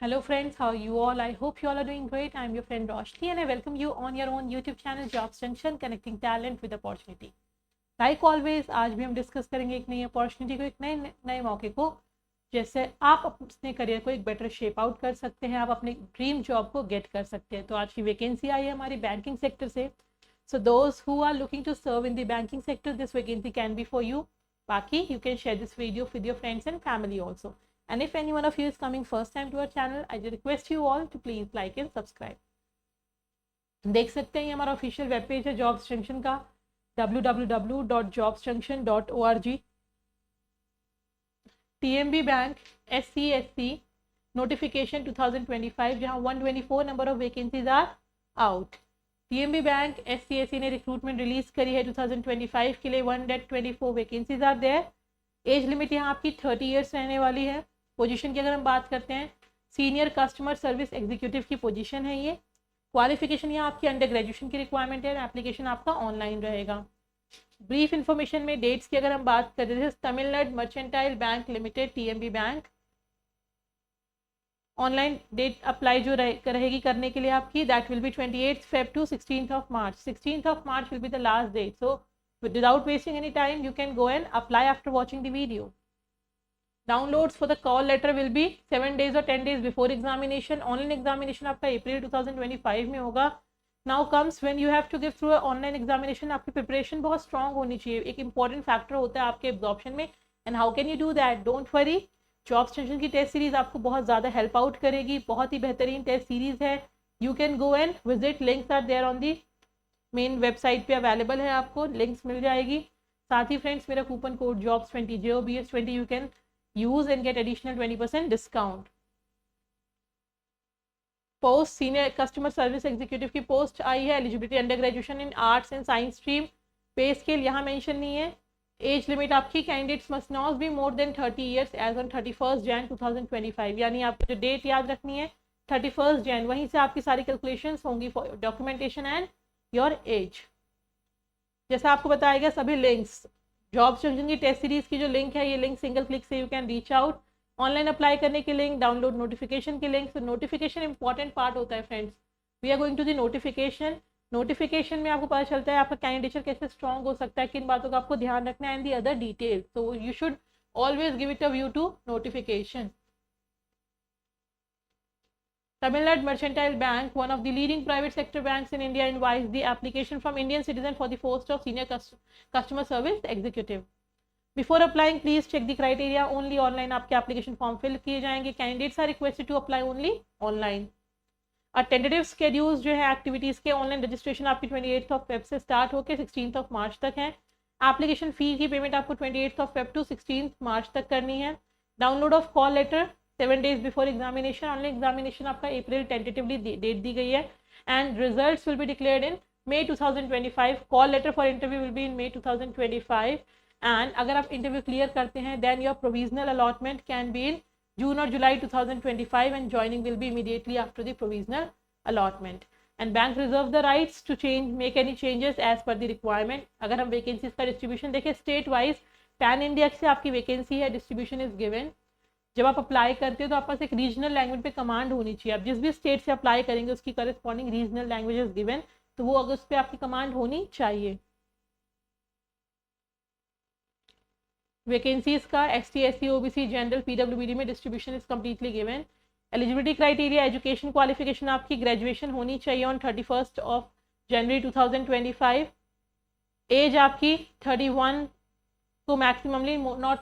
Hello friends, how are you all? I hope you all are doing great. I'm your friend Roshni and I welcome you on your own YouTube channel Jobs Junction, connecting talent with opportunity. Like always, आज भी हम discuss करेंगे एक नई opportunity को, एक नए नए मौके को, जैसे आप अपने करियर को एक बेटर शेप आउट कर सकते हैं, आप अपने ड्रीम जॉब को गेट कर सकते हैं। तो आज की वैकेंसी आई है हमारी बैंकिंग सेक्टर से। So those who are looking to serve in the banking sector, this vacancy can be for you. बाकी you can share this video with your friends and family also. And if any one of you is coming first time to our channel, I request you all to please like and subscribe. देख सकते हैं ये हमारा official web page है jobs junction का, www.jobsjunction.org। TMB bank SCSC notification 2025, जहां 124 number of vacancies are out. TMB bank SCSC ने recruitment release करी है 2025 के लिए। 124 vacancies are there. Age limit यहाँ आपकी 30 ईयर्स रहने वाली है। पोजीशन की अगर हम बात करते हैं, सीनियर कस्टमर सर्विस एग्जीक्यूटिव की पोजीशन है ये। क्वालिफिकेशन यहाँ आपकी अंडर ग्रेजुएशन की रिक्वायरमेंट है। एप्लीकेशन आपका ऑनलाइन रहेगा। ब्रीफ इन्फॉर्मेशन में डेट्स की अगर हम बात करें, जैसे Tamil Nadu mercantile bank limited TMB bank, online date apply जो रहेगी करने के लिए आपकी, that will be 28 Feb to 16 March। 16 March will be the last date. So without wasting any time, you can go and apply after watching the video. Downloads for the call letter will be 7 days or 10 days before examination. Online examination आपका April 2025 में होगा। Now comes when you have to give through online examination, आपकी preparation बहुत strong होनी चाहिए, एक important factor होता है आपके एब्जॉर्प्शन में। And how can you do that? Don't worry, Jobs Junction की टेस्ट सीरीज आपको बहुत ज़्यादा हेल्प आउट करेगी। बहुत ही बेहतरीन टेस्ट सीरीज है। You can go and visit, links are there on the main website पे अवेलेबल है, आपको लिंक्स मिल जाएगी। साथ ही फ्रेंड्स, मेरा coupon code jobs20 JOBS20 you can use and get additional 20% discount. Post senior customer service executive की पोस्ट आई है। Eligibility under graduation in arts and science stream. Pay scale यहाँ मेंशन नहीं है। एज लिमिट आपकी, candidates must not be more than 30 years age on 31 Jan 2025। यानी आपको जो डेट याद रखनी है 31 Jan, वहीं से आपकी सारी कैलकुलेशंस होंगी for documentation and your age. जैसा आपको बताया गया, सभी लिंक्स जॉब्स जंक्शन की टेस्ट सीरीज की जो लिंक है, ये लिंक सिंगल क्लिक से you can reach out. Online apply करने की लिंक, डाउनलोड नोटिफिकेशन की लिंक। तो नोटिफिकेशन इंपॉर्टेंट पार्ट होता है friends. We are going to the notification. Notification में आपको पता चलता है आपका कैंडिडेचर कैसे स्ट्रॉन्ग हो सकता है, किन बातों का आपको ध्यान रखना है, एंड दी अदर डिटेल्स। तो you should always give it a view to notification. Tamil Nadu Mercantile Bank, one of the leading private sector banks in India, invites the application from Indian citizen for the post of senior customer service executive. Before applying, please check the criteria. Only online आपके application form fill किए जाएंगे. Candidates are requested to apply only online. A tentative schedule जो है activities के, online registration आपकी 28 Feb से start होकर 16 March तक है। Application fee की payment आपको 28 Feb to 16 March तक करनी है। Download of call letter 7 days before examination। Online examination आपका अप्रैल टेंटेटिवली डेट दी गई है। And results will be declared in May 2025। Call letter for interview will be in May 2025। And अगर आप interview clear करते हैं, then your provisional allotment can be in June और July 2025 and joining will be immediately after the provisional allotment. And bank reserve the rights to change make any changes as per the requirement. अगर हम vacancies का distribution देखें, state wise pan India से आपकी vacancy है, distribution is given. जब आप apply करते हो तो आपके पास एक रीजनल लैंग्वेज पे कमांड होनी चाहिए। आप जिस भी स्टेट से अप्लाई करेंगे उसकी corresponding regional language is given, तो वो अगर उस पर आपकी कमांड होनी चाहिए। वैकेंसीज का ST SC OBC general PWBD में distribution is completely given. Eligibility criteria, education qualification आपकी ग्रेजुएशन होनी चाहिए ऑन 31 January 2025। एज आपकी 31 तो maximally not,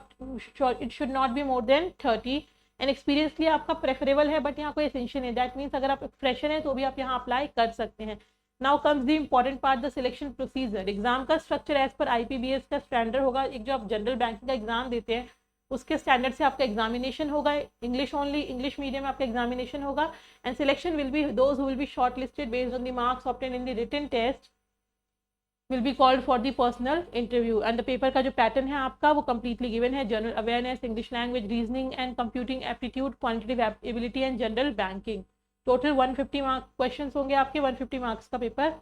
it should not be more than 30। And experience के लिए आपका प्रेफरेबल है, बट यहाँ कोई एसेंशियल है। दैट मीन्स अगर आप फ्रेशर हैं तो भी आप यहाँ अप्लाई कर सकते हैं। Now comes the important part, the selection procedure. Exam का स्ट्रक्चर एज पर IPBS का स्टैंडर्ड होगा। एक जो आप जनरल बैंकिंग का एग्जाम देते हैं उसके स्टैंडर्ड से आपका एग्जामिनेशन होगा। इंग्लिश ओनली, इंग्लिश मीडियम में आपका एग्जामिनेशन होगा। And selection will be those who will be shortlisted based on the marks obtain in the written test will be called for the personal interview। and the paper का जो pattern है आपका वो completely given है। General awareness, English language, reasoning and computing aptitude, quantitative ability and general banking. Total 150 mark questions होंगे आपके। 150 marks का paper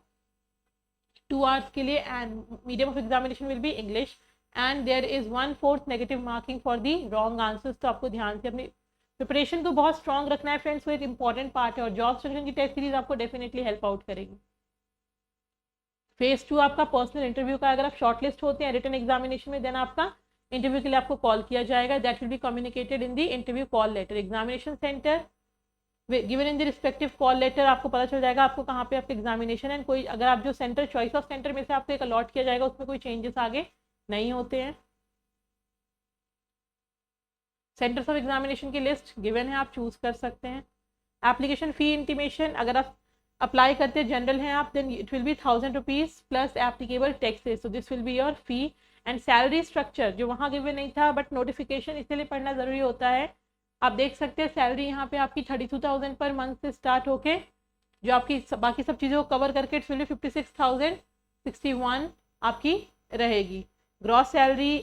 2 hours के लिए। And medium of examination will be English. And there is 1/4 negative marking for the wrong answers. तो आपको ध्यान से अपने प्रिपरेशन को बहुत स्ट्रॉन्ग रखना है फ्रेंड्स, वो एक इंपॉर्टेंट पार्ट है और जॉब सिलेक्शन की टेस्ट सीरीज आपको डेफिनेटली हेल्प आउट करेगी। फेज 2 आपका पर्सनल इंटरव्यू का, अगर आप शॉर्टलिस्ट होते हैं रिटन एग्जामिनेशन में, देन आपका इंटरव्यू के लिए आपको कॉल किया जाएगा। That will be communicated in the interview call letter. Examination centre given in the respective call letter, आपको पता चल जाएगा आपको कहाँ पे आपका एग्जामिनेशन है। कोई अगर आप जो सेंटर चॉइस ऑफ सेंटर में से आपको एक अलॉट किया जाएगा उसमें कोई चेंजेस आगे नहीं होते हैं। सेंटर्स ऑफ एग्जामिनेशन की लिस्ट गिवन है, आप चूज कर सकते हैं। एप्लीकेशन फी इंटीमेशन, अगर आप अप्लाई करते जनरल हैं आप, then it will be 1000 rupees plus applicable taxes, so this will be your fee. And salary structure जो वहाँ गिवन नहीं था बट नोटिफिकेशन इसलिए पढ़ना ज़रूरी होता है। आप देख सकते हैं सैलरी यहाँ पे आपकी 32,000 पर मंथ से स्टार्ट होके जो आपकी बाकी सब चीज़ों को कवर करके इट्स विल बी 56,061 आपकी रहेगी। Gross salary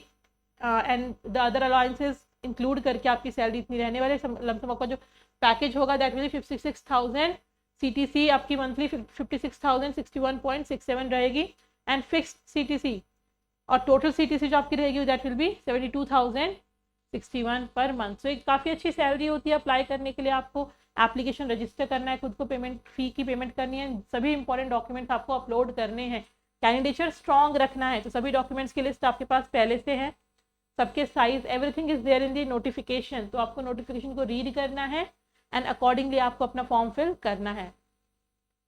and the other allowances include करके आपकी सैलरी इतनी रहने वाले। लमसम का जो पैकेज होगा दैट विल 56,000। CTC आपकी मंथली 56,061.67 रहेगी एंड फिक्स्ड CTC और टोटल CTC जो आपकी रहेगी that will B 72,061 per month. सो एक काफ़ी अच्छी सैलरी होती है। अप्लाई करने के लिए आपको एप्लीकेशन रजिस्टर करना है, खुद को पेमेंट फ़ी की पेमेंट करनी है, सभी इंपॉर्टेंट डॉक्यूमेंट्स आपको अपलोड करने हैं, कैंडिडेचर स्ट्रॉन्ग रखना है। तो सभी डॉक्यूमेंट्स की लिस्ट आपके पास पहले से है, सबके size everything is there in the notification. तो आपको नोटिफिकेशन को रीड करना है एंड अकॉर्डिंगली आपको अपना फॉर्म फिल करना है।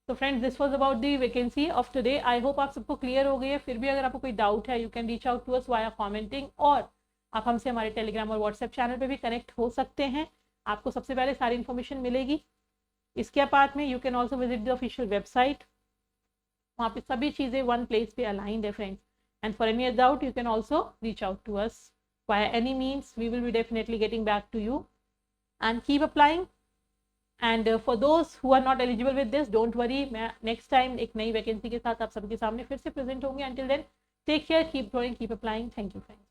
तो friends this was about the vacancy of today. I hope आप सबको क्लियर हो गई है। फिर भी अगर आपको कोई डाउट है you can reach out to us via commenting, और आप हमसे हमारे टेलीग्राम और व्हाट्सएप चैनल पे भी कनेक्ट हो सकते हैं। आपको सबसे पहले सारी इन्फॉर्मेशन मिलेगी। इसके बाद में you can also visit the official website, वहाँ पे सभी चीज़ें वन प्लेस पे अलाइंड है friends. And for any doubt you can also reach out to us via any means. We will be definitely getting back to you and keep applying. And for those who are not eligible with this, don't worry, मैं next time एक नई vacancy के साथ आप सबके सामने फिर से प्रेजेंट होंगे. Until then, take care, keep growing, keep applying. Thank you friends.